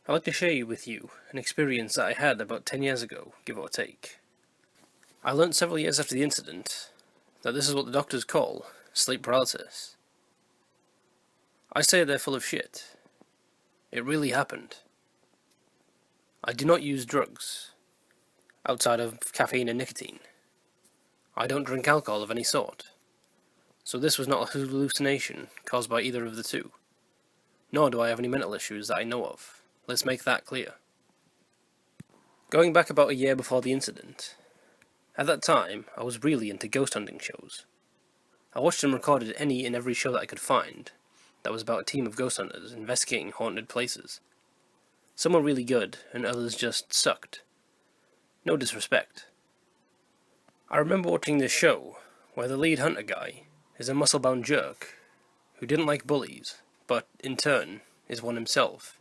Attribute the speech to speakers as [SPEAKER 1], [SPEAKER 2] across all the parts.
[SPEAKER 1] I'd like to share with you an experience that I had about 10 years ago, give or take. I learnt several years after the incident that this is what the doctors call sleep paralysis. I say they're full of shit. It really happened. I do not use drugs, outside of caffeine and nicotine. I don't drink alcohol of any sort. So this was not a hallucination caused by either of the two. Nor do I have any mental issues that I know of. Let's make that clear. Going back about a year before the incident, at that time I was really into ghost hunting shows. I watched and recorded any and every show that I could find that was about a team of ghost hunters investigating haunted places. Some were really good, and others just sucked. No disrespect. I remember watching this show, where the lead hunter guy is a muscle-bound jerk who didn't like bullies, but, in turn, is one himself.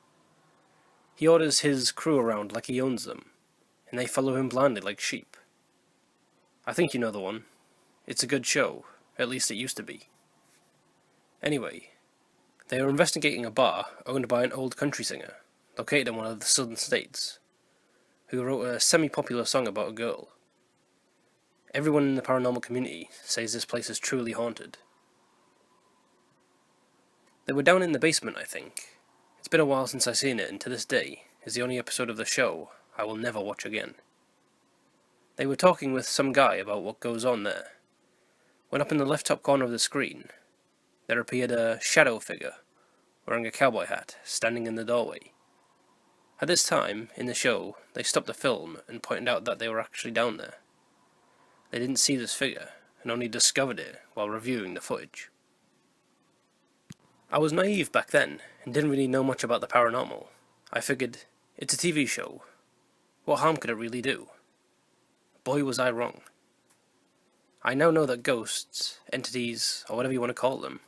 [SPEAKER 1] He orders his crew around like he owns them, and they follow him blindly like sheep. I think you know the one. It's a good show, at least it used to be. Anyway, they were investigating a bar owned by an old country singer, located in one of the southern states, who wrote a semi-popular song about a girl. Everyone in the paranormal community says this place is truly haunted. They were down in the basement, I think. It's been a while since I've seen it, and to this day, is the only episode of the show I will never watch again. They were talking with some guy about what goes on there, when up in the left top corner of the screen, there appeared a shadow figure, wearing a cowboy hat, standing in the doorway. At this time, in the show, they stopped the film and pointed out that they were actually down there. They didn't see this figure, and only discovered it while reviewing the footage. I was naive back then, and didn't really know much about the paranormal. I figured, it's a TV show. What harm could it really do? Boy, was I wrong. I now know that ghosts, entities, or whatever you want to call them,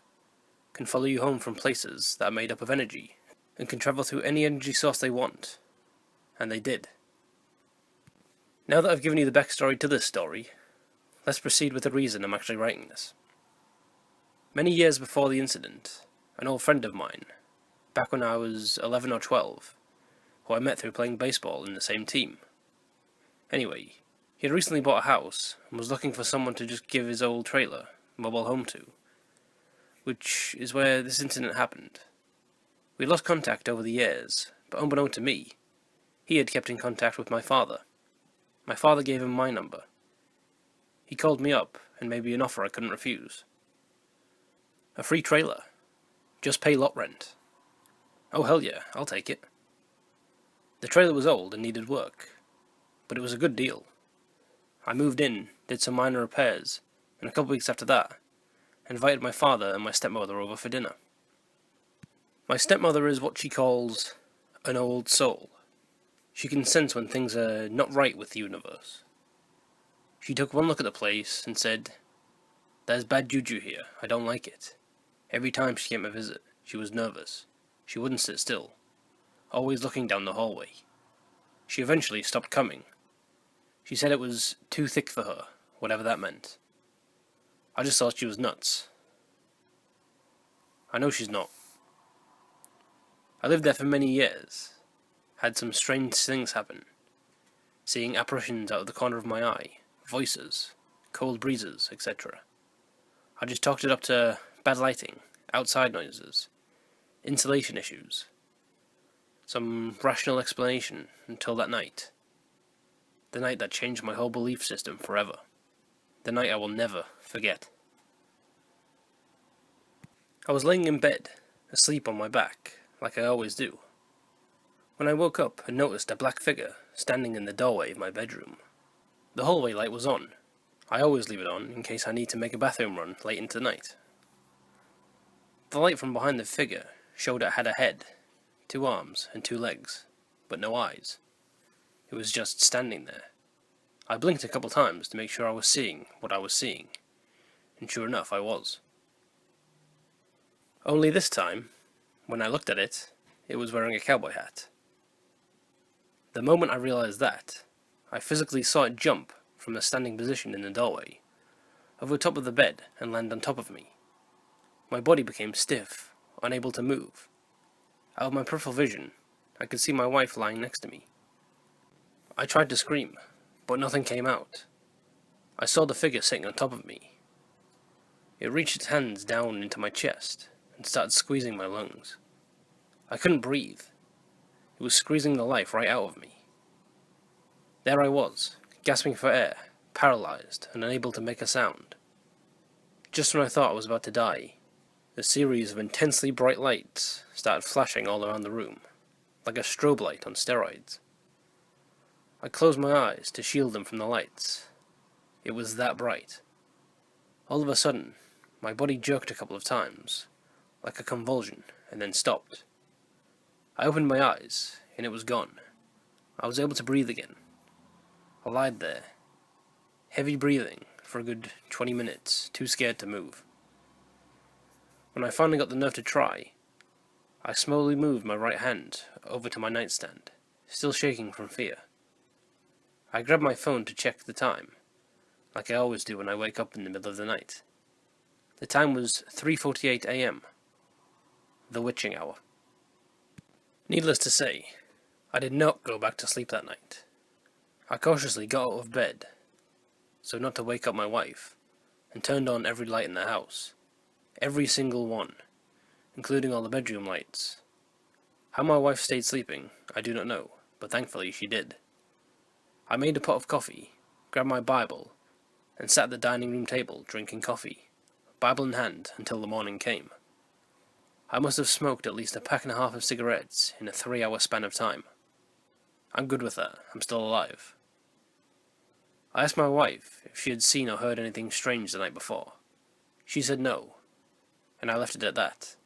[SPEAKER 1] can follow you home from places that are made up of energy, and can travel through any energy source they want. And they did. Now that I've given you the backstory to this story, let's proceed with the reason I'm actually writing this. Many years before the incident, an old friend of mine, back when I was 11 or 12, who I met through playing baseball in the same team. Anyway, he had recently bought a house and was looking for someone to just give his old trailer, mobile home to, which is where this incident happened. We lost contact over the years, but unbeknown to me, he had kept in contact with my father. My father gave him my number. He called me up and made me an offer I couldn't refuse. A free trailer. Just pay lot rent. Oh hell yeah, I'll take it. The trailer was old and needed work, but it was a good deal. I moved in, did some minor repairs, and a couple weeks after that, invited my father and my stepmother over for dinner. My stepmother is what she calls an old soul. She can sense when things are not right with the universe. She took one look at the place and said, "There's bad juju here, I don't like it." Every time she came to visit, she was nervous. She wouldn't sit still, always looking down the hallway. She eventually stopped coming. She said it was too thick for her, whatever that meant. I just thought she was nuts. I know she's not. I lived there for many years, had some strange things happen, seeing apparitions out of the corner of my eye, voices, cold breezes, etc. I just talked it up to bad lighting, outside noises, insulation issues, some rational explanation until that night. The night that changed my whole belief system forever. The night I will never forget. I was laying in bed, asleep on my back, like I always do, when I woke up and noticed a black figure standing in the doorway of my bedroom. The hallway light was on. I always leave it on in case I need to make a bathroom run late into the night. The light from behind the figure showed it had a head, 2 arms and 2 legs, but no eyes. It was just standing there. I blinked a couple times to make sure I was seeing what I was seeing, and sure enough I was. Only this time, when I looked at it, it was wearing a cowboy hat. The moment I realized that, I physically saw it jump from a standing position in the doorway, over the top of the bed, and land on top of me. My body became stiff, unable to move. Out of my peripheral vision, I could see my wife lying next to me. I tried to scream, but nothing came out. I saw the figure sitting on top of me. It reached its hands down into my chest and started squeezing my lungs. I couldn't breathe. It was squeezing the life right out of me. There I was, gasping for air, paralyzed and unable to make a sound. Just when I thought I was about to die, a series of intensely bright lights started flashing all around the room, like a strobe light on steroids. I closed my eyes to shield them from the lights. It was that bright. All of a sudden, my body jerked a couple of times, like a convulsion, and then stopped. I opened my eyes, and it was gone. I was able to breathe again. I lied there, heavy breathing for a good 20 minutes, too scared to move. When I finally got the nerve to try, I slowly moved my right hand over to my nightstand, still shaking from fear. I grabbed my phone to check the time, like I always do when I wake up in the middle of the night. The time was 3:48 a.m., the witching hour. Needless to say, I did not go back to sleep that night. I cautiously got out of bed, so not to wake up my wife, and turned on every light in the house. Every single one, including all the bedroom lights. How my wife stayed sleeping, I do not know, but thankfully she did. I made a pot of coffee, grabbed my Bible, and sat at the dining room table drinking coffee, Bible in hand, until the morning came. I must have smoked at least a pack and a half of cigarettes in a 3-hour span of time. I'm good with that, I'm still alive. I asked my wife if she had seen or heard anything strange the night before. She said no, and I left it at that.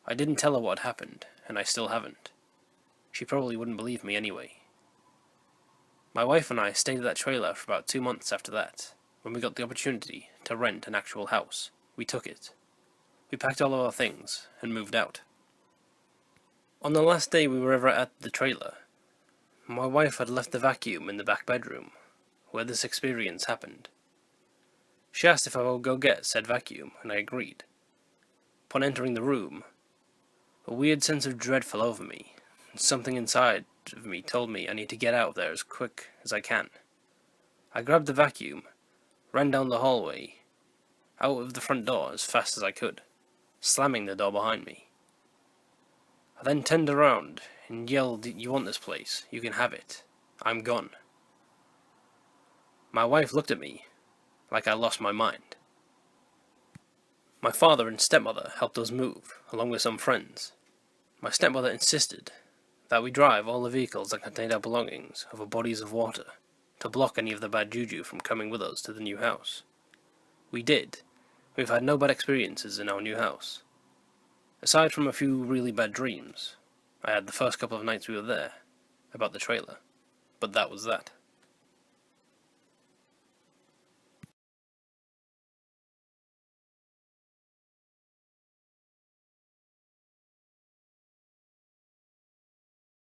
[SPEAKER 1] I didn't tell her what had happened, and I still haven't. She probably wouldn't believe me anyway. My wife and I stayed at that trailer for about 2 months after that. When we got the opportunity to rent an actual house, we took it. We packed all of our things and moved out. On the last day we were ever at the trailer, my wife had left the vacuum in the back bedroom, where this experience happened. She asked if I would go get said vacuum, and I agreed. Upon entering the room, a weird sense of dread fell over me, and something inside of me told me I need to get out of there as quick as I can. I grabbed the vacuum, ran down the hallway, out of the front door as fast as I could, slamming the door behind me. I then turned around and yelled, "You want this place? You can have it. I'm gone." My wife looked at me like I lost my mind. My father and stepmother helped us move, along with some friends. My stepmother insisted that we drive all the vehicles that contained our belongings over bodies of water to block any of the bad juju from coming with us to the new house. We did. We've had no bad experiences in our new house. Aside from a few really bad dreams I had the first couple of nights we were there, about the trailer, but that was that.